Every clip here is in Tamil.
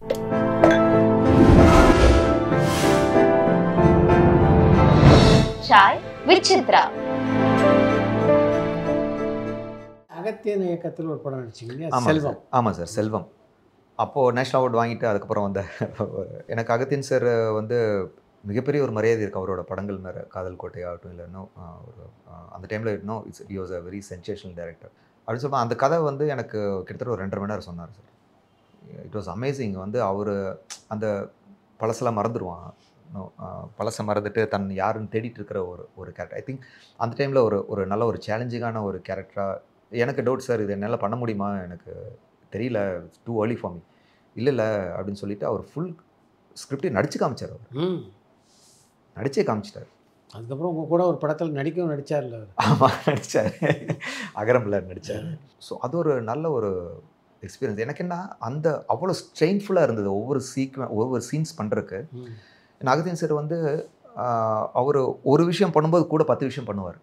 Chai with Chitra. அகத்தியன் இயக்கத்தில் ஒரு படம் நடிச்சிங்க, செல்வம். ஆமாம் சார், செல்வம். அப்போது நேஷ்னல் அவார்டு வாங்கிட்டு அதுக்கப்புறம் வந்து எனக்கு அகத்தியன் சார் வந்து மிகப்பெரிய ஒரு மரியாதை இருக்குது அவரோட படங்கள் மேலே. காதல் கோட்டை ஆகட்டும், இல்லை இன்னும் ஒரு அந்த டைமில் இன்னும் it was a very sensational director அப்படின்னு சொல்லுவாங்க. அந்த கதை வந்து எனக்கு கிட்டத்தட்ட ஒரு 2.5 மணி நேரம் சொன்னார் சார். It was amazing. வந்து அவர் அந்த பழசெல்லாம் மறந்துடுவான், பழசை மறந்துட்டு தன் யாருன்னு தேடிட்டு இருக்கிற ஒரு கேரக்டர். ஐ திங்க் அந்த டைமில் ஒரு நல்ல ஒரு சேலஞ்சிங்கான ஒரு கேரக்டராக. எனக்கு டவுட் சார், இது என்னால் பண்ண முடியுமா, எனக்கு தெரியல, டூ ஏர்லி ஃபார் மீ. இல்லை அப்படின்னு சொல்லிட்டு அவர் ஃபுல் ஸ்கிரிப்டை நடித்து காமிச்சார். அவர் நடிச்சே காமிச்சிட்டார். அதுக்கப்புறம் உங்கள் கூட ஒரு படத்தில் நடிக்கவும் நடித்தார்ல. ஆமாம், நடித்தார். அகரம்ல நடித்தார். ஸோ அது ஒரு நல்ல ஒரு எக்ஸ்பீரியன்ஸ். எனக்கு என்ன, அந்த அவ்வளோ ஸ்ட்ரெயின்ஃபுல்லாக இருந்தது ஒவ்வொரு சீன்ஸ் பண்ணுறதுக்கு. அகத்தியன் சார் வந்து அவர் ஒரு விஷயம் பண்ணும்போது கூட 10 விஷயம் பண்ணுவார்.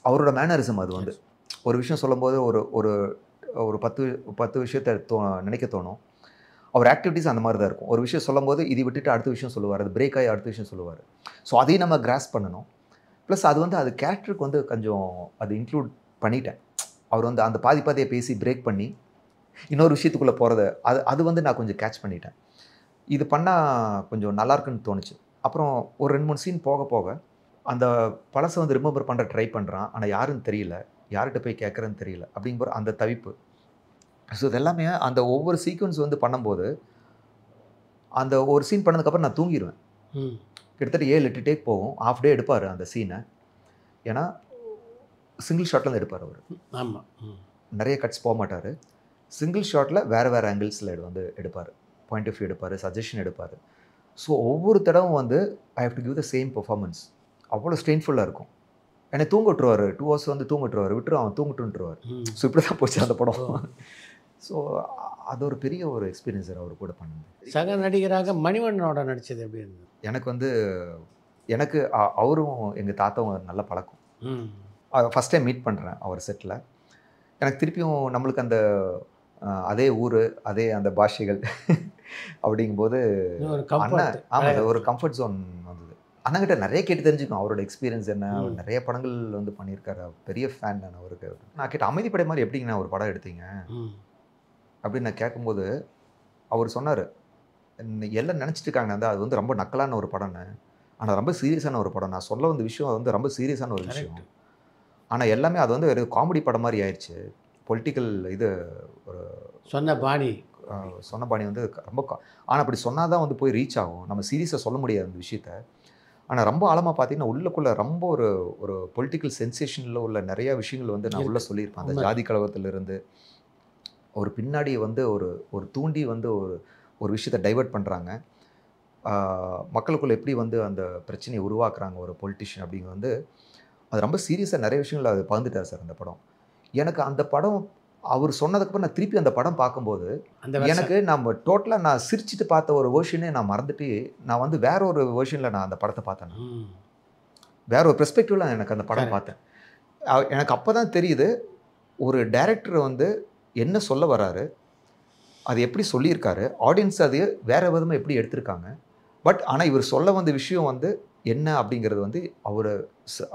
அவரோட மேனரிசம் அது. வந்து ஒரு விஷயம் சொல்லும்போது ஒரு ஒரு 10 விஷயத்தை நினைக்க தோணும். அவர் ஆக்டிவிட்டீஸ் அந்த மாதிரி தான் இருக்கும். ஒரு விஷயம் சொல்லும்போது இதை விட்டுட்டு அடுத்த விஷயம் சொல்லுவார், அது பிரேக் ஆகி அடுத்த விஷயம் சொல்லுவார். ஸோ அதையும் நம்ம கிராஸ் பண்ணணும். ப்ளஸ் அது வந்து அது கேரக்டருக்கு வந்து கொஞ்சம் அது இன்க்ளூட் பண்ணிட்டேன். அவர் வந்து அந்த பாதியை பேசி பிரேக் பண்ணி இன்னொரு விஷயத்துக்குள்ளே போகிறத அது வந்து நான் கொஞ்சம் கேட்ச் பண்ணிட்டேன். இது பண்ணால் கொஞ்சம் நல்லாயிருக்குன்னு தோணுச்சு. அப்புறம் ஒரு 2-3 சீன் போக அந்த பழசை வந்து ரிமெம்பர் பண்ணுற ட்ரை பண்ணுறான். ஆனால் யாருன்னு தெரியல, யார்கிட்ட போய் கேட்குறேன்னு தெரியல அப்படிங்கிற அந்த தவிப்பு. ஸோ இதெல்லாமே அந்த ஒவ்வொரு சீக்வன்ஸ் வந்து பண்ணும்போது அந்த ஒரு சீன் பண்ணதுக்கப்புறம் நான் தூங்கிடுவேன். கிட்டத்தட்ட 7-8 டேக் போகும். ஆஃப் டே எடுப்பார் அந்த சீனை. ஏன்னா சிங்கிள் ஷாட்டில் எடுப்பார் அவர். ஆமாம், நிறைய கட்ஸ் போக மாட்டார். சிங்கிள் ஷாட்டில் வேறு ஆங்கிள்ஸில் வந்து எடுப்பார். பாயிண்ட் ஆஃப் வியூ எடுப்பார், சஜஷன் எடுப்பார். ஸோ ஒவ்வொரு தடவும் வந்து I have to give the same performance. அவ்வளோ ஸ்ட்ரெயின்ஃபுல்லாக இருக்கும். என்னை தூங்க விட்டுருவார். 2 hours வந்து தூங்க விட்டுருவார். அவன் தூங்கிட்டுருவார். ஸோ இப்படி தான் போச்சு அந்த படம். ஸோ அது ஒரு பெரிய ஒரு எக்ஸ்பீரியன்ஸ் அவர் கூட பண்ணது. சக நடிகராக மணிவண்ணனோட நடித்தது எப்படி இருந்தது? எனக்கு அவரும் எங்கள் தாத்தாவும் நல்ல பழக்கம். ஃபஸ்ட் டைம் மீட் பண்ணுறேன் அவர் செட்டில். எனக்கு திருப்பியும் நம்மளுக்கு அந்த அதே ஊர், அதே அந்த பாஷைகள் அப்படிங்கும்போது ஆமாம், ஒரு கம்ஃபர்ட் ஜோன் வந்தது. அண்ணங்கிட்ட நிறைய கேட்டு தெரிஞ்சுக்கணும் அவரோட எக்ஸ்பீரியன்ஸ் என்ன. அவர் நிறைய படங்கள் வந்து பண்ணியிருக்காரு. பெரிய ஃபேன் நான் அவருக்கு. நான் கேட்ட அமைதிப்படை மாதிரி எப்படிங்கண்ணா ஒரு படம் எடுத்தீங்க அப்படின்னு நான் கேட்கும்போது அவர் சொன்னார், எல்லாம் நினச்சிட்டு இருக்காங்க அது வந்து ரொம்ப நக்கலான ஒரு படம்னு. ஆனால் ரொம்ப சீரியஸான ஒரு படம். நான் சொல்ல வந்த விஷயம் வந்து ரொம்ப சீரியஸான ஒரு விஷயம். ஆனால் எல்லாமே அது வந்து ஒரு காமெடி படம் மாதிரி ஆயிடுச்சு. பொலிட்டிக்கல் இது ஒரு சொன்ன பாணி வந்து ரொம்ப ஆனால் அப்படி சொன்னால் தான் வந்து போய் ரீச் ஆகும். நம்ம சீரியஸாக சொல்ல முடியாது அந்த விஷயத்த. ஆனால் ரொம்ப ஆழமாக பார்த்தீங்கன்னா உள்ளுக்குள்ளே ரொம்ப ஒரு பொலிட்டிக்கல் சென்சேஷனில் உள்ள நிறையா விஷயங்கள் வந்து நான் உள்ளே சொல்லியிருப்பேன். அந்த ஜாதி கலவரத்திலிருந்து ஒரு பின்னாடி வந்து ஒரு தூண்டி வந்து ஒரு விஷயத்தை டைவர்ட் பண்ணுறாங்க. மக்களுக்குள்ளே எப்படி வந்து அந்த பிரச்சனையை உருவாக்குறாங்க ஒரு பொலிட்டிஷியன் அப்படிங்க வந்து அது ரொம்ப சீரியஸாக நிறைய விஷயங்கள் அது பகிர்ந்துட்டார் சார் அந்த படம். எனக்கு அந்த படம் அவர் சொன்னதுக்கப்புறம் நான் திருப்பி அந்த படம் பார்க்கும்போது எனக்கு நம்ம டோட்டலாக நான் சிரிச்சுட்டு பார்த்த ஒரு வேர்ஷனே நான் மறந்துட்டு நான் வந்து வேற ஒரு வேர்ஷனில் நான் அந்த படத்தை பார்த்தேன். வேற ஒரு பெர்ஸ்பெக்டிவில் எனக்கு அந்த படம் பார்த்தேன். எனக்கு அப்போ தான் தெரியுது ஒரு டைரக்டர் வந்து என்ன சொல்ல வராரு, அது எப்படி சொல்லியிருக்காரு, ஆடியன்ஸ் அது வேறு விதமாக எப்படி எடுத்திருக்காங்க. பட் ஆனால் இவர் சொல்ல வந்த விஷயம் வந்து என்ன அப்படிங்கிறது வந்து அவர்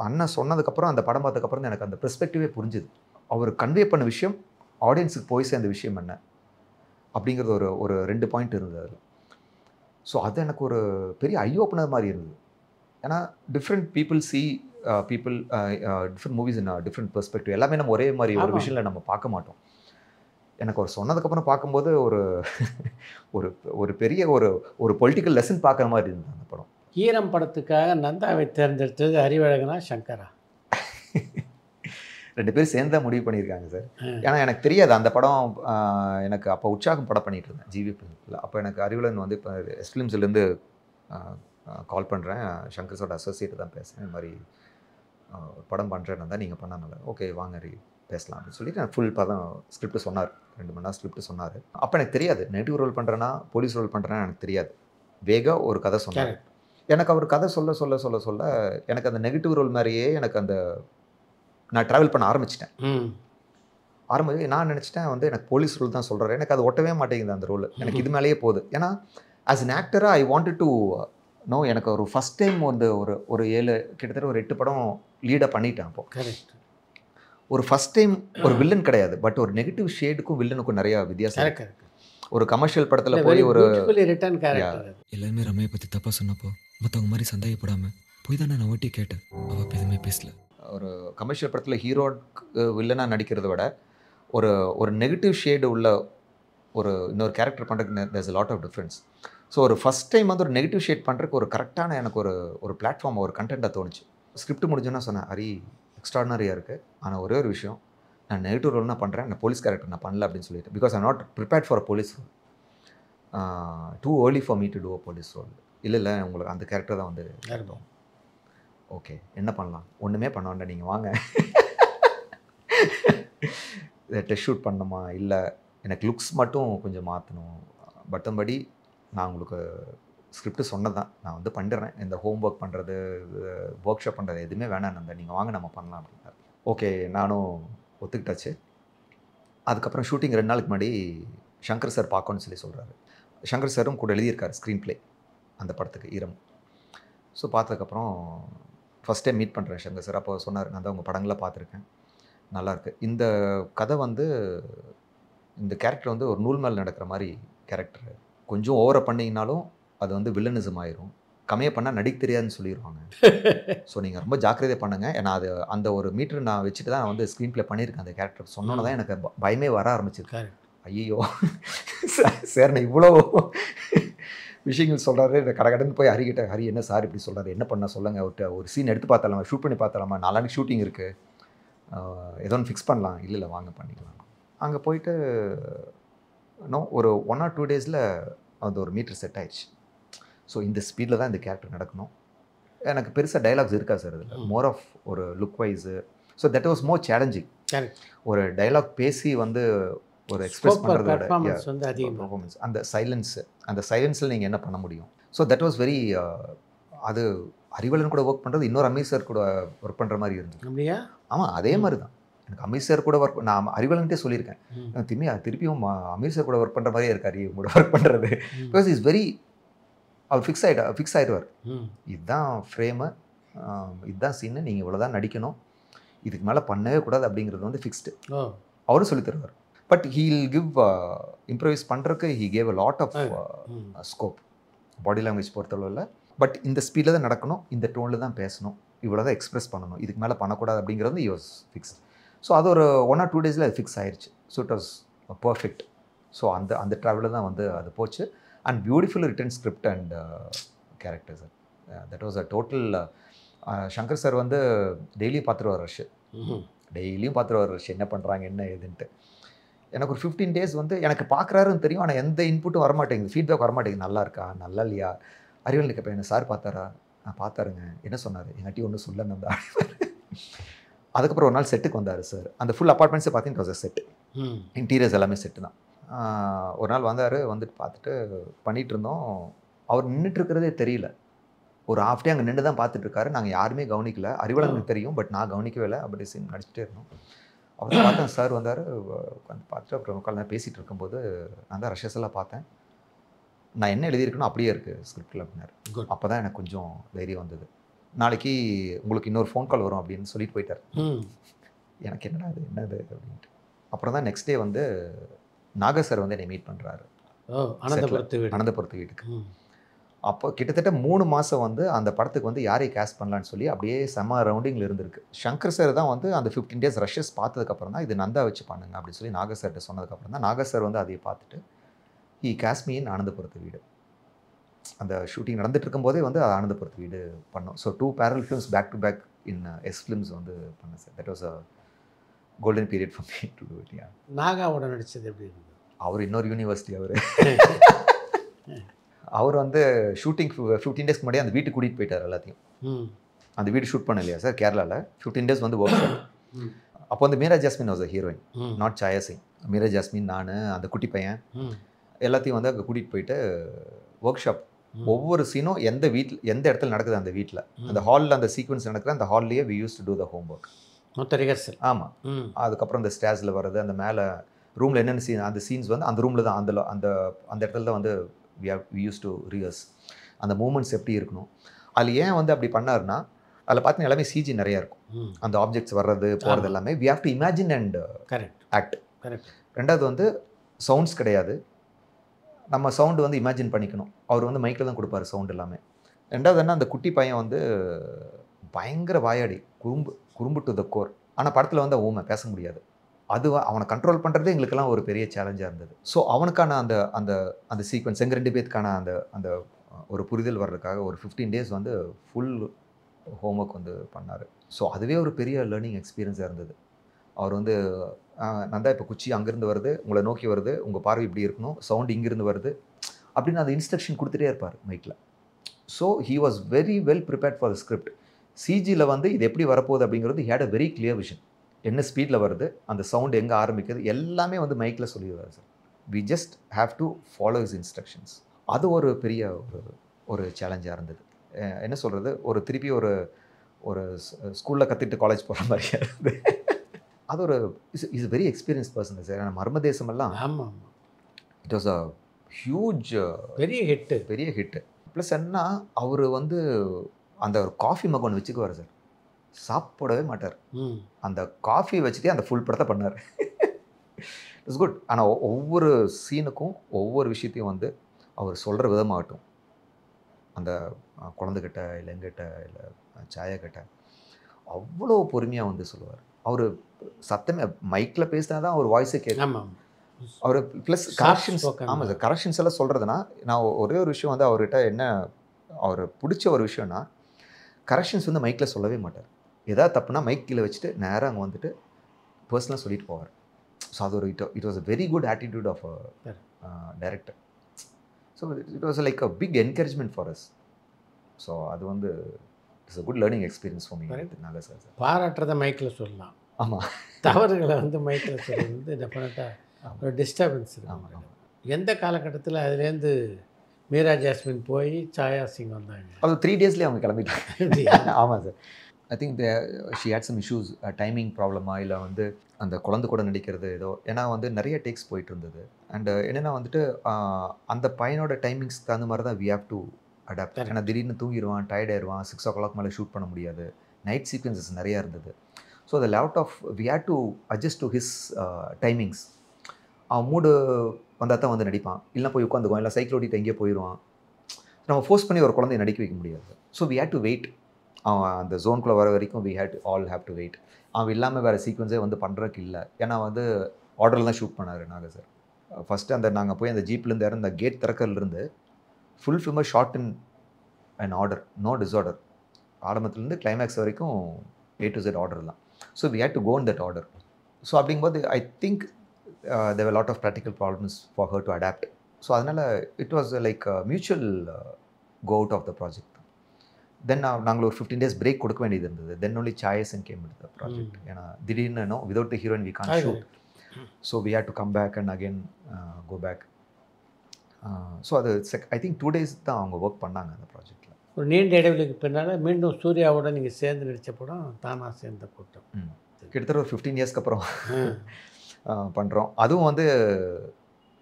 அண்ணன் சொன்னதுக்கப்புறம் அந்த படம் பார்த்ததுக்கப்புறம் தான் எனக்கு அந்த பெர்ஸ்பெக்டிவே புரிஞ்சுது. அவர் கன்வே பண்ண விஷயம் ஆடியன்ஸுக்கு போய் சேர்ந்த விஷயம் என்ன அப்படிங்கிறது ஒரு 2 பாயிண்ட் இருந்தது அதில். ஸோ அது எனக்கு ஒரு பெரிய ஐ ஓப்பனர் மாதிரி இருந்தது. ஏன்னா different people different movies in different perspective. எல்லாமே நம்ம ஒரே மாதிரி ஒரு விஷயத்தில் நம்ம பார்க்க மாட்டோம். எனக்கு ஒரு சொன்னதுக்கப்புறம் பார்க்கும்போது ஒரு பெரிய ஒரு பொலிட்டிக்கல் லெசன் பார்க்குற மாதிரி இருந்தது அந்த படம். ஈரம் படத்துக்காக நந்தாவை தேர்ந்தெடுத்தது அறிவழகனா சங்கரா? 2 பேரும் சேர்ந்து தான் முடிவு பண்ணியிருக்காங்க சார். ஏன்னா எனக்கு தெரியாது அந்த படம். எனக்கு அப்போ உற்சாகம் படம் பண்ணிகிட்டு இருந்தேன் ஜிவிபியில். அப்போ எனக்கு அறிவழகன் வந்து இப்போ எஸ்பிலிம்ஸ்லேருந்து கால் பண்ணுறேன். சங்கர் சாரோட அசோசியேட் தான் பேசுகிறேன். இந்த மாதிரி படம் பண்ணுறேன்னு தான் நீங்கள் பண்ணனால ஓகே வாங்க பேசலாம் அப்படின்னு சொல்லிட்டு நான் ஃபுல் படம் ஸ்கிரிப்ட் சொன்னார். 2 மணி நேரம் ஸ்கிரிப்ட் சொன்னார். அப்போ எனக்கு தெரியாது நெகட்டிவ் ரோல் பண்ணுறேன்னா போலீஸ் ரோல் பண்ணுறேன்னா எனக்கு தெரியாது. வேகாக ஒரு கதை சொன்னார். எனக்கு அவர் கதை சொல்ல எனக்கு அந்த நெகட்டிவ் ரோல் மாதிரியே எனக்கு அந்த நான் ட்ராவல் பண்ண ஆரம்பிச்சிட்டேன். நான் நினச்சிட்டேன் வந்து எனக்கு போலீஸ் ரோல் தான் சொல்கிறாரு. எனக்கு அது ஒட்டவே மாட்டேங்குது அந்த ரோல். எனக்கு இது மேலேயே போகுது. ஏன்னா ஆஸ் அன் ஆக்டராக ஐ வாண்டட் டு நோ, எனக்கு ஒரு ஃபஸ்ட் டைம் வந்து ஒரு 7 கிட்டத்தட்ட ஒரு 8 படம் லீடாக பண்ணிட்டேன். அப்போ கரெக்ட். ஒரு ஃபஸ்ட் டைம் ஒரு வில்லன் கிடையாது, பட் ஒரு நெகட்டிவ் ஷேடுக்கும் வில்லனுக்கும் நிறையா வித்தியாசம். கரெக்ட். ஒரு கமர்ஷியல் படத்தில் போய் ஒரு ரிட்டர்ன் கேரக்டர். எல்லாருமே ரம்மையை பற்றி தப்பாக சொன்னப்போ மற்றவங்க மாதிரி சந்தேகப்படாமல் போய் தானே நான் ஒட்டி கேட்டேன். அவள் எதுவுமே பேசல. ஒரு கமர்ஷியல் படத்தில் ஹீரோக்கு வில்லனாக நடிக்கிறத விட ஒரு நெகட்டிவ் ஷேடு உள்ள இன்னொரு கேரக்டர் பண்ணுறதுக்கு there's a lot of difference. So ஒரு ஃபஸ்ட் டைம் வந்து ஒரு நெகட்டிவ் ஷேட் பண்ணுறதுக்கு ஒரு கரெக்டான எனக்கு ஒரு பிளாட்ஃபார்ம், ஒரு கண்டென்ட்டாக தோணுச்சு. ஸ்கிரிப்ட் முடிஞ்சோன்னா சொன்னேன், ஹரி எக்ஸ்ட்ராடனரியாக இருக்குது, ஆனால் ஒரே ஒரு விஷயம், நான் நெகட்டிவ் ரோல் நான் பண்ணுறேன், நான் போலீஸ் கேரக்டர் நான் பண்ணல அப்படின்னு சொல்லிட்டு. Because I not prepared for a police role. Too early for me to do a police role. இல்லை உங்களுக்கு அந்த கேரக்டர் தான் வந்து இருக்கும். ஓகே, என்ன பண்ணலாம்? ஒன்றுமே பண்ண வேண்டாம், நீங்கள் வாங்க. டெஸ்ட் ஷூட் பண்ணணுமா? இல்லை, எனக்கு லுக்ஸ் மட்டும் கொஞ்சம் மாற்றணும். மற்றபடி நான் உங்களுக்கு ஸ்கிரிப்ட் சொன்னது தான், நான் வந்து பண்ணிடுறேன். இந்த ஹோம் ஒர்க் பண்ணுறது, ஒர்க் ஷாப் பண்ணுறது எதுவுமே வேணாம், நீங்கள் வாங்க நம்ம பண்ணலாம் அப்படின்னாரு. ஓகே, நானும் ஒத்துக்கிட்டாச்சு. அதுக்கப்புறம் ஷூட்டிங் 2 நாளுக்கு முன்னாடி சங்கர் சார் பார்க்கணும்னு சொல்லி சொல்கிறாரு. சங்கர் சாரும் கூட எழுதியிருக்காரு ஸ்க்ரீன் ப்ளே அந்த படத்துக்கு, ஈரம். ஸோ பார்த்ததுக்கப்புறம் ஃபஸ்ட் டைம் மீட் பண்ணுறேன் சங்கர் சார். அப்போ சொன்னார், நான் தான் உங்கள் படங்களை பார்த்துருக்கேன், நல்லாயிருக்கு. இந்த கதை வந்து இந்த கேரக்டர் வந்து ஒரு நூல் மேல் நடக்கிற மாதிரி கேரக்டர். கொஞ்சம் ஓவரை பண்ணிங்கனாலும் அது வந்து வில்லனிசம் ஆயிரும். கம்மியாக பண்ணால் நடிக்க தெரியாதுன்னு சொல்லிடுவாங்க. ஸோ நீங்கள் ரொம்ப ஜாக்கிரதையாக பண்ணுங்கள். ஏன்னா அது அந்த ஒரு மீட்டர் நான் வச்சுட்டு தான் நான் வந்து ஸ்க்ரீன் ப்ளே பண்ணியிருக்கேன். அந்த கேரக்டர் சொன்னோன்னு தான் எனக்கு பயமே வர ஆரம்பிச்சிருக்கு. ஐயோ சார், நான் இவ்வளோ விஷயங்கள் சொல்கிறாரு. கடகடன்னு போய் ஹரிக்கிட்ட, ஹரி என்ன சார் இப்படி சொல்கிறாரு, என்ன பண்ண சொல்லுங்கள், ஒரு சீன் எடுத்து பார்த்தலாமா, ஷூட் பண்ணி பார்த்தலாமா, நாளைக்கு ஷூட்டிங் இருக்குது, ஏதோ ஒன்று ஃபிக்ஸ் பண்ணலாம். இல்லை வாங்க பண்ணிக்கலாம். அங்கே போயிட்டு ஒரு 1 or 2 டேஸில் அந்த ஒரு மீட்டர் செட் ஆயிடுச்சு. ஸோ இந்த ஸ்பீடில் தான் இந்த கேரக்டர் நடக்கணும். எனக்கு பெருசாக டைலாக்ஸ் இருக்கா சார் இதில், மோர் ஆஃப் ஒரு look wise. So that was more challenging. ஒரு டைலாக் பேசி வந்து ஒரு எக்ஸ்பிரஸ் பண்ணுறதோட பர்ஃபார்மன்ஸ், அந்த சைலன்ஸில் நீங்கள் என்ன பண்ண முடியும். ஸோ தட் வாஸ் வெரி, அது அறிவலன் கூட ஒர்க் பண்ணுறது இன்னொரு அமீர் சார் கூட ஒர்க் பண்ணுற மாதிரி இருந்தது. ஆமாம், அதே மாதிரி தான் எனக்கு அமீர் சார் கூட ஒர்க், நான் அறிவலன்ட்டே சொல்லியிருக்கேன், திருப்பியும் அமீர் சார் கூட ஒர்க் பண்ணுற மாதிரியே இருக்கார் இவங்க கூட ஒர்க் பண்ணுறது. பிகாஸ் இஸ் வெரி, அவர் ஃபிக்ஸ் ஆகிடுவார். இதுதான் ஃப்ரேமு, இதுதான் சீனு, நீங்கள் இவ்வளோ தான் நடிக்கணும், இதுக்கு மேலே பண்ணவே கூடாது அப்படிங்கிறது வந்து ஃபிக்ஸ்டு. அவரும் சொல்லி தருவார். பட் ஹீல் கிவ் இம்ப்ரவைஸ் பண்ணுறதுக்கு he gave a lot of scope body language பொறுத்தளவில். பட் இந்த ஸ்பீடில் தான் நடக்கணும், இந்த டோனில் தான் பேசணும், இவ்வளோ தான் எக்ஸ்பிரஸ் பண்ணணும், இதுக்கு மேலே பண்ணக்கூடாது அப்படிங்கிறது வந்து யூஸ் ஃபிக்ஸ். ஸோ அது ஒரு 1 or 2 டேஸில் அது ஃபிக்ஸ் ஆயிடுச்சு. So it was perfect. So அந்த ட்ராவலில் தான் வந்து அது போச்சு. And beautiful written script and character sir. That was a total. Shankar sir வந்து டெய்லியும் பார்த்துருவார் ரஷ், என்ன பண்ணுறாங்க என்ன ஏதுன்ட்டு. எனக்கு ஒரு 15 டேஸ் வந்து எனக்கு பார்க்குறாருன்னு தெரியும், ஆனால் எந்த இன்புட்டும் வரமாட்டேங்குது, ஃபீட்பேக் வரமாட்டேங்குது. நல்லா இருக்கா, நல்லா இல்லையா, அறிவல் கேட்பேன், என்ன சார் பார்த்தாரா, நான் பார்த்தாருங்க, என்ன சொன்னார், என்கிட்ட ஒன்றும் சொல்லணும் தான். அதுக்கப்புறம் ஒரு நாள் செட்டுக்கு வந்தார் சார். அந்த ஃபுல் அப்பார்ட்மெண்ட்ஸை பார்த்தீங்கன்னா வாஸ் செட்டு, இன்டீரியர்ஸ் எல்லாமே செட்டு தான். ஒரு நாள் வந்தார், வந்துட்டு பார்த்துட்டு பண்ணிகிட்டு இருந்தோம். அவர் நின்றுட்டுருக்கிறதே தெரியல. ஒரு ஹாஃப் டே அங்கே நின்று தான் பார்த்துட்ருக்காரு. நாங்கள் யாருமே கவனிக்கல. அறிவலனுக்கு தெரியும், பட் நான் கவனிக்கவே இல்லை. அப்படி சீன் நடிச்சிட்டே இருந்தோம். அப்புறம் பார்த்தேன் சார் வந்தார், உட்காந்து பார்த்துட்டு அப்புறம் உட்காந்து நான் பேசிகிட்டு இருக்கும்போது நான் தான் ரஷஸ் எல்லாம் பார்த்தேன். நான் என்ன எழுதியிருக்கணும் அப்படியே இருக்குது ஸ்கிரிப்டில் அப்படின்னாரு. அப்போ தான் எனக்கு கொஞ்சம் தைரியம் வந்தது. நாளைக்கு உங்களுக்கு இன்னொரு ஃபோன் கால் வரும் அப்படின்னு சொல்லிட்டு போயிட்டார். எனக்கு என்னது அப்படின்ட்டு. அப்புறம் தான் நெக்ஸ்ட் டே வந்து நாகர் சார் வந்து என்னை மீட் பண்ணுறாரு அனந்தபுரத்து வீட்டுக்கு. அப்போ கிட்டத்தட்ட 3 மாதம் வந்து அந்த படத்துக்கு வந்து யாரையும் கேஸ்ட் பண்ணலான்னு சொல்லி அப்படியே செம்ம ரவுண்டிங்கில் இருந்திருக்கு. சங்கர் சார் தான் வந்து அந்த 15 டேஸ் ரஷஸ் பார்த்ததுக்கப்புறம் தான் இது நந்தா வச்சு பண்ணுங்க அப்படின்னு சொல்லி நாகர் சார்கிட்ட சொன்னதுக்கப்புறம் தான் நாகர் சார் வந்து அதை பார்த்துட்டு ஹி கேஸ்ட் மீ இன் அனந்தபுரத்து வீடு. அந்த ஷூட்டிங் நடந்துட்டு இருக்கும்போதே வந்து அனந்தபுரத்து வீடு பண்ணோம். So 2 parallel films back to back in S films வந்து பண்ணேன் sir. That was a golden period for me to do it. நாகாவோட நடிச்சது எப்படி இருந்தது? அவர் இன்னொரு யூனிவர்சிட்டி. அவர் வந்து ஷூட்டிங் 15 டேஸ்க்கு முன்னாடி அந்த வீட்டுக்கு கூட்டிகிட்டு போயிட்டார் எல்லாத்தையும். அந்த வீடு ஷூட் பண்ண இல்லையா சார் கேரளாவில். 15 டேஸ் வந்து ஒர்க் ஷாப். அப்போ வந்து Meera jasmine was a heroine, not சாயா சிங். மீரா ஜாஸ்மின், நான், அந்த குட்டி பையன் எல்லாத்தையும் வந்து அங்கே கூட்டிகிட்டு போயிட்டு ஒர்க் ஷாப். ஒவ்வொரு சீனும் எந்த இடத்துல நடக்குது, அந்த வீட்டில் அந்த ஹாலில் அந்த சீக்வன்ஸ் நடக்குது, அந்த ஹால்லேயே we use to do the home work. மொத்த ரிஹர்சல். ஆமாம். அதுக்கப்புறம் இந்த ஸ்டேஜில் வர்றது, அந்த மேலே ரூமில் என்னென்ன சீன், அந்த சீன்ஸ் வந்து அந்த ரூமில் தான், அந்த அந்த அந்த இடத்துல தான் வந்து வி யூஸ் டு ரிஹர்ஸ். அந்த மூமெண்ட்ஸ் எப்படி இருக்கணும். அதில் ஏன் வந்து அப்படி பண்ணாருன்னா, அதில் பார்த்தீங்கன்னா எல்லாமே சிஜி நிறையா இருக்கும். அந்த ஆப்ஜெக்ட்ஸ் வர்றது போகிறது எல்லாமே we have to imagine and act. ரெண்டாவது வந்து சவுண்ட்ஸ் கிடையாது, நம்ம சவுண்டு வந்து இமேஜின் பண்ணிக்கணும். அவர் வந்து மைக்கில் தான் கொடுப்பாரு சவுண்ட் எல்லாமே. ரெண்டாவது என்ன, அந்த குட்டி பையன் வந்து பயங்கர வாயாடி, குறும்பு டு த கோர். ஆனால் படத்தில் வந்து ஊமை பேச முடியாது. அது அவனை கண்ட்ரோல் பண்ணுறதே எங்களுக்கெல்லாம் ஒரு பெரிய சேலஞ்சாக இருந்தது. ஸோ அவனுக்கான அந்த அந்த அந்த சீக்வன்ஸ் எங்கள் 2 பேருக்கான அந்த அந்த ஒரு புரிதல் வர்றதுக்காக ஒரு 15 days வந்து ஃபுல் ஹோம்ஒர்க் வந்து பண்ணார். ஸோ அதுவே ஒரு பெரிய லேர்னிங் எக்ஸ்பீரியன்ஸாக இருந்தது. அவர் வந்து நான் தான் இப்போ குச்சி அங்கேருந்து வருது, உங்களை நோக்கி வருது, உங்கள் பார்வை இப்படி இருக்கணும், சவுண்ட் இங்கேருந்து வருது அப்படின்னு அந்த இன்ஸ்ட்ரக்ஷன் கொடுத்துட்டே இருப்பார் மைக்கில். So he was very well prepared for the script. சிஜியில் வந்து இது எப்படி வரப்போகுது அப்படிங்கிறது had a very clear vision. என்ன ஸ்பீடில் வருது, அந்த சவுண்ட் எங்கே ஆரம்பிக்குது எல்லாமே வந்து மைக்கில் சொல்லிடுவார் sir. We just have to follow his instructions. அது ஒரு பெரிய ஒரு சேலஞ்சாக இருந்தது. என்ன சொல்கிறது, ஒரு திருப்பி ஒரு ஸ்கூலில் கற்றுட்டு காலேஜ் போகிற மாதிரியாக இருந்தது. அது ஒரு is very experience person sir. ஏன்னா மர்மதேசமெல்லாம் ஆமாம், இட் வாஸ் அ ஹியூஜ் பெரிய ஹிட்டு. ப்ளஸ் என்ன, அவர் வந்து அந்த ஒரு காஃபி மக் ஒன்று வச்சுக்குவார் சார், சாப்பிடவே மாட்டார். அந்த காஃபி வச்சுட்டே அந்த ஃபுல் படத்தை பண்ணார். It's good. ஆனால் ஒவ்வொரு சீனுக்கும் ஒவ்வொரு விஷயத்தையும் வந்து அவர் சொல்கிற விதமாகட்டும், அந்த குழந்தைகிட்ட இல்லை எங்கிட்ட இல்லை சாயாக்கிட்ட அவ்வளோ பொறுமையாக வந்து சொல்லுவார். அவர் சத்தமே மைக்கில் பேசினா தான் அவர் வாய்ஸே கேட்கும். அவர் ப்ளஸ் கரெக்ஷன்ஸ். ஆமாம் சார், கரெக்ஷன்ஸ் எல்லாம் சொல்கிறதுனா, நான் ஒரே ஒரு விஷயம் வந்து அவர்கிட்ட என்ன அவர் பிடிச்ச ஒரு விஷயம்னா, கரெக்ஷன்ஸ் வந்து மைக்கில் சொல்லவே மாட்டார். எதாவது தப்புனா மைக் கீழே வச்சுட்டு நேராக அங்கே வந்துட்டு பர்சனலாக சொல்லிட்டு போவார். ஸோ அது ஒரு it was a very good attitude of director. So it was like a big encouragement for us. So அது வந்து it's a good learning experience for me. நல்ல சார். பாராட்டுறதை மைக்கில் சொல்லலாம். ஆமாம், தவறுகளை வந்து மைக்கில் சொல்கிறது வந்து டெஃபினட்டாக ஒரு டிஸ்டர்பன்ஸ் இருக்குது. ஆமாம். எந்த காலகட்டத்தில் அதுலேருந்து மீரா ஜாஸ்மின் போய் சாயா சிங் வந்தாங்க? அது 3 daysலேயே அவங்க கிளம்பிட்டாங்க. ஆமாம் sir. I think she had some issues, timing ப்ராப்ளமா இல்லை வந்து அந்த குழந்தை கூட நடிக்கிறது ஏதோ. ஏன்னா வந்து நிறைய டேக்ஸ் போயிட்டு இருந்தது. அண்ட் என்னென்னா வந்துட்டு அந்த பையனோட டைமிங்ஸ்க்கு தகுந்த மாதிரி தான் வி ஹேவ் டு அடாப்ட். ஏன்னா திடீர்னு தூங்கிடுவான், டயர்ட் ஆயிடுவான், 6 o'clock மேலே ஷூட் பண்ண முடியாது, நைட் சீக்வன்சஸ் நிறையா இருந்தது. So the lot of we had to adjust to his timings. அவன் மூடு வந்தால் தான் வந்து நடிப்பான், இல்லை போய் உட்காந்துக்குவான், இல்லை சைக்கிள் ஓட்டிட்டு எங்கேயோ போயிடுவான். நம்ம ஃபோர்ஸ் பண்ணி ஒரு குழந்தைய நடிக்க வைக்க முடியாது. So we had to wait. அவன் அந்த ஜோனுக்குள்ளே வர வரைக்கும் வி ஹேவ் டு வெயிட். அவன் இல்லாமல் வேறு சீக்வன்ஸே வந்து பண்ணுறதுக்கு இல்லை. ஏன்னா வந்து ஆர்டரில் தான் ஷூட் பண்ணார் நாங்கள் சார். ஃபஸ்ட்டு அந்த நாங்கள் போய் அந்த ஜீப்லேருந்து இறந்த கேட் திறக்கிறதுலேருந்து ஃபுல் ஃபில்மாக shot in and order, no disorder. ஆரம்பத்துலேருந்து கிளைமேக்ஸ் வரைக்கும் A to Z ஆர்டர் தான். So we had to go in that order. So அப்படிங்கும்போது I think there were lot of practical problems for her to adapt. So அதனால் it was like mutual go out of the project. Then நாங்கள் ஒரு 15 days பிரேக் கொடுக்க வேண்டியது இருந்தது. தென் ஒன்லி சாயஸ் and came in the project. ஏன்னா திடீர்னு without the heroine we can't shoot. So we had to come back and again go back. So அது ஐ திங்க் 2 days தான் அவங்க ஒர்க் பண்ணாங்க அந்த ப்ராஜெக்டில். ஒரு நீண்ட இடைவெளிக்கு பின்னால் மீண்டும் சூர்யாவோட நீங்கள் சேர்ந்து நடித்த படம் தானா சேர்ந்த கூட்டம். கிட்டத்தட்ட ஒரு 15 yearsக்கு அப்புறம் பண்ணுறோம். அதுவும் வந்து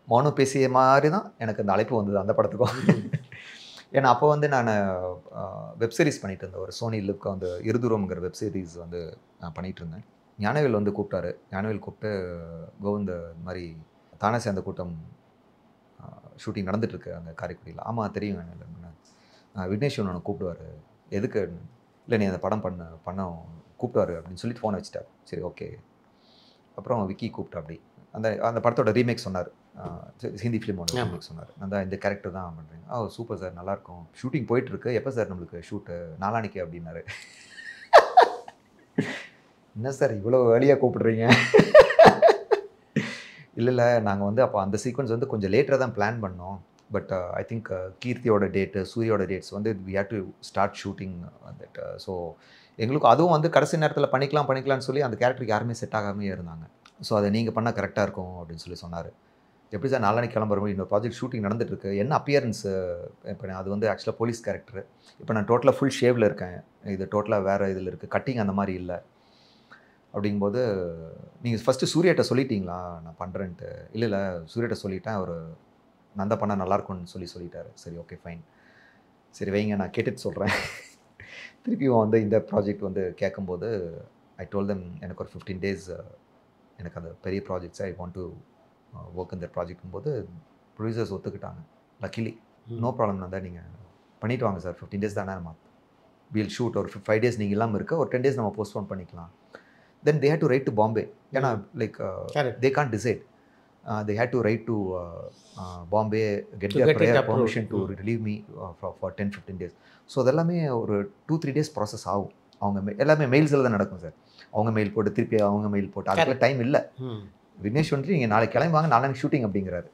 மௌனம் பேசிய மாதிரி தான் எனக்கு அந்த அழைப்பு வந்தது அந்த படத்துக்கும். ஏன்னா அப்போ வந்து நான் வெப் சீரிஸ் பண்ணிகிட்டு இருந்தேன். ஒரு சோனி லுக்கு வந்து இருதுரம்ங்கிற வெப் சீரிஸ் வந்து நான் பண்ணிகிட்டு இருந்தேன். ஞானவேல் வந்து கூப்பிட்டாரு. ஞானவேல் கூப்பிட்டு கோவிந்த இந்த மாதிரி தானே சேர்ந்த கூட்டம் ஷூட்டிங் நடந்துகிட்ருக்கு அங்கே காரைக்குடியில். ஆமாம் தெரியும் ஞானவேல். விக்னேஷ் ஒன்று கூப்பிடுவார். எதுக்கு? இல்லை நீ அந்த படம் பண்ண கூப்பிடுவார் அப்படின்னு சொல்லிட்டு ஃபோனை வச்சுட்டார். சரி ஓகே. அப்புறம் விக்கி கூப்பிட்டா அப்படி அந்த படத்தோட ரீமேக் சொன்னார். ஹிந்தி ஃபிலிமோட ரீமேக் சொன்னார். நான் தான் இந்த கேரக்டர் தான் பண்ணுறேன். சூப்பர் சார், நல்லாயிருக்கும், ஷூட்டிங் போயிட்டுருக்கு, எப்போ சார் நம்மளுக்கு ஷூட்டு? நாளானிக்கு அப்படின்னாரு. என்ன சார் இவ்வளோ வேலையாக கூப்பிடுறீங்க? இல்லை நாங்கள் வந்து அப்போ அந்த சீக்வன்ஸ் வந்து கொஞ்சம் லேட்டராக தான் பிளான் பண்ணோம். பட் ஐ திங்க் கீர்த்தியோட டேட்டு, சூரியோட டேட்ஸ் வந்து we have to start shooting that. So எங்களுக்கு அதுவும் வந்து கடைசி நேரத்தில் பண்ணிக்கலாம்னு சொல்லி அந்த கேரக்டருக்கு யாருமே செட் ஆகாமே இருந்தாங்க. ஸோ அதை நீங்கள் பண்ணால் கரெக்டாக இருக்கும் அப்படின்னு சொல்லி சொன்னார். எப்படி சார் நாளானிக்கு கிளம்புற மாதிரி இன்னொரு ப்ராஜெக்ட் ஷூட்டிங் நடந்துகிட்ருக்கு, என்ன அப்பியரன்ஸு? இப்போ அது வந்து ஆக்சுவலாக போலீஸ் கேரக்டர். இப்போ நான் டோட்டலாக ஃபுல் ஷேவில் இருக்கேன், இது டோட்டலாக வேறு இதில் இருக்குது, கட்டிங் அந்த மாதிரி இல்லை. அப்படிங்கும்போது நீங்கள் ஃபஸ்ட்டு சூர்யாட்ட சொல்லிட்டீங்களா நான் பண்ணுறேன்ட்டு? இல்லை சூர்யாட்ட சொல்லிட்டேன், அவர் நான் தான் பண்ணால் நல்லாயிருக்கும்னு சொல்லிட்டாரு. சரி ஓகே ஃபைன், சரி வைங்க நான் கேட்டுட்டு சொல்கிறேன். திருப்பியும் வந்து இந்த ப்ராஜெக்ட் வந்து கேட்கும்போது ஐ டோல் தெம் எனக்கு ஒரு 15 days எனக்கு அந்த பெரிய projects I want to work இந்த ப்ராஜெக்ட்டும் போது ப்ரொடியூசர்ஸ் ஒத்துக்கிட்டாங்க. லக்கிலி நோ ப்ராப்ளம் தான், நீங்கள் பண்ணிவிட்டு வாங்க சார், 15 days தானே, நம்ம வீல் ஷூட் ஒரு 5 days நீங்கள் இல்லாமல் இருக்க, ஒரு 10 days நம்ம போஸ்ட்போன் பண்ணிக்கலாம். Then they had to write to Bombay, ஏன்னா like they can't decide, they had to write to Bombay, get their prior permission to relieve me for 10-15 days. So அதெல்லாமே ஒரு 2-3 days ப்ராசஸ் ஆகும். அவங்க எல்லாமே மெயில்ஸில் தான் நடக்கும் சார். அவங்க மெயில் போட்டு திருப்பி அவங்க மெயில் போட்டு அதுக்குள்ள டைம் இல்லை. விக்னேஷ் வந்துட்டு நீங்கள் நாளைக்கு கிளம்பி வாங்க, நாளைக்கு ஷூட்டிங் அப்படிங்கிறாரு.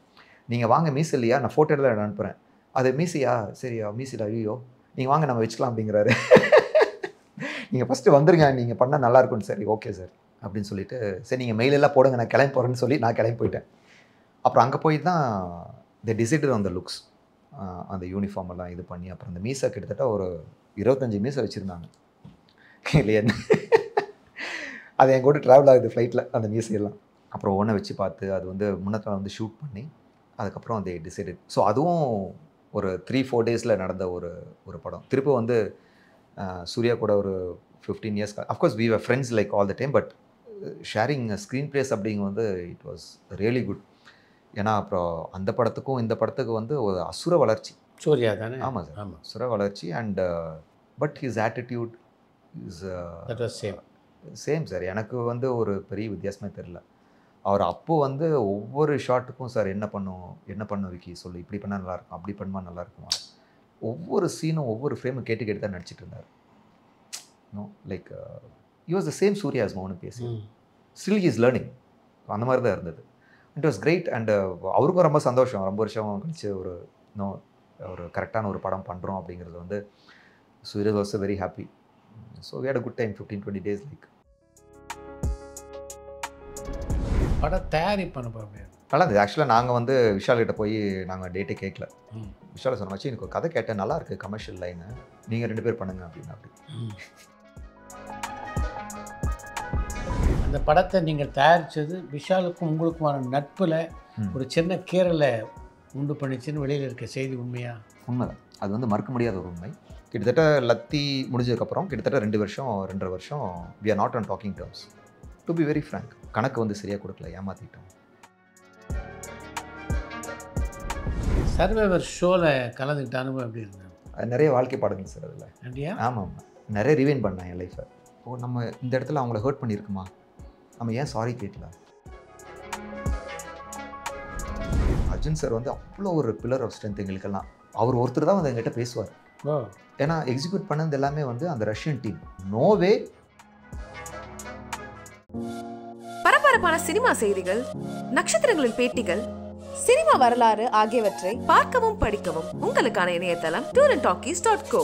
நீங்கள் வாங்க மீஸ் இல்லையா, நான் ஃபோட்டோ எடுத்து அனுப்புகிறேன். அது மீசியா, சரியா மீசில், ஐயோ நீங்கள் வாங்க நம்ம வச்சுக்கலாம் அப்படிங்கிறாரு. நீங்கள் ஃபஸ்ட்டு வந்துருங்க, நீங்கள் பண்ணால் நல்லாயிருக்கும்னு. சரி ஓகே சார் அப்படின்னு சொல்லிட்டு, சரி நீங்கள் மெயிலெல்லாம் போடுங்க நான் கிளம்பி போகிறேன்னு சொல்லி நான் கிளம்பி போயிட்டேன். அப்புறம் அங்கே போய் தான் தி டிசைடட் ஆன் த லுக்ஸ், அந்த யூனிஃபார்ம் எல்லாம் இது பண்ணி, அப்புறம் அந்த மீசை கிட்டத்தட்ட ஒரு 25 மீசை வச்சுருந்தாங்க இல்லையா. அது என் கூட ட்ராவல் ஆகுது ஃப்ளைட்டில் அந்த மீசையெல்லாம். அப்புறம் ஒன்றை வச்சு பார்த்து அது வந்து முன்னத்தில் வந்து ஷூட் பண்ணி அதுக்கப்புறம் அந்த டிசைடட். ஸோ அதுவும் ஒரு 3-4 days நடந்த ஒரு படம். திருப்பி வந்து சூர்யா கூட ஒரு 15 years, of course we were friends like all the time, but sharing screen place அப்படிங்க வந்து இட் வாஸ் ரியலி குட். ஏன்னா அப்புறம் அந்த படத்துக்கும் இந்த படத்துக்கு வந்து ஒரு அசுர வளர்ச்சி. சூர்யா தானே? ஆமாம் சார், ஆமாம், அசுர வளர்ச்சி. And but his attitude is same sir. எனக்கு வந்து ஒரு பெரிய வித்தியாசமே தெரில. அவர் அப்போது வந்து ஒவ்வொரு ஷாட்டுக்கும் சார் என்ன பண்ணும் விக்கி சொல்லு, இப்படி பண்ணால் நல்லாயிருக்கும், அப்படி பண்ணால் நல்லாயிருக்குமா, ஒவ்வொரு சீனும் ஒவ்வொரு ஃப்ரேமும் கேட்டு தான் நடிச்சிட்டு இருந்தார். No like he was the same Suriya as மௌனம் பேசி, ஸ்டில் ஹி இஸ் லேர்னிங். அந்த மாதிரி தான் இருந்தது. It was great. அண்ட் அவருக்கும் ரொம்ப சந்தோஷம், ரொம்ப வருஷம் கழிச்சு ஒரு கரெக்டான ஒரு படம் பண்ணுறோம் அப்படிங்கிறது வந்து. So it is also very happy. So we had a good time 15-20 days like. படம் தயாரிப்பு நல்லா இருந்தது. ஆக்சுவலாக நாங்கள் வந்து விஷால் கிட்ட போய் நாங்கள் டேட்டே கேட்கல. விஷாலை சொன்ன வச்சு எனக்கு ஒரு கதை கேட்டேன், நல்லா இருக்குது கமர்ஷியல் லைனு, நீங்கள் 2 பேர் பண்ணுங்க அப்படின்னு. அப்படி அந்த படத்தை நீங்கள் தயாரித்தது விஷாலுக்கும் உங்களுக்குமான நட்பில் ஒரு சின்ன கீரலை உண்டு பண்ணிச்சுன்னு வெளியில் இருக்க செய்தி உண்மையா? உண்மைதான், அது வந்து மறக்க முடியாத ஒரு உண்மை. கிட்டத்தட்ட லத்தி முடிஞ்சதுக்கப்புறம் கிட்டத்தட்ட 2-2.5 வருஷம் we are not on talking terms. To be very frank, கணக்கு வந்து சரியாக கொடுக்கல, ஏமாற்றிட்டோம். சர்வைவர் ஷோவில் கலந்துக்கிட்ட அனுபவம் எப்படி இருந்தது? அது நிறைய வாழ்க்கை பாடங்கள் சார் அதில். அப்படியா? ஆமாம், நிறைய ரிவைன் பண்ணேன் என் லைஃப்பை. ஓ நம்ம இந்த இடத்துல அவங்கள ஹர்ட் பண்ணியிருக்குமா, நம்ம ஏன் சாரி கேட்கல. அர்ஜுன் சார் வந்து அவ்வளோ ஒரு பில்லர் ஆஃப் ஸ்ட்ரென்த் எங்களுக்கெல்லாம். அவர் ஒருத்தர் தான் வந்து எங்கிட்ட பேசுவார். ஏன்னா எக்ஸிக்யூட் பண்ணது எல்லாமே வந்து அந்த ரஷ்யன் டீம். நோவே. பரபரப்பான சினிமா செய்திகள், நட்சத்திரங்களின் பேட்டிகள், சினிமா வரலாறு ஆகியவற்றை பார்க்கவும் படிக்கவும் உங்களுக்கான இணையதளம் tourantalkies.co.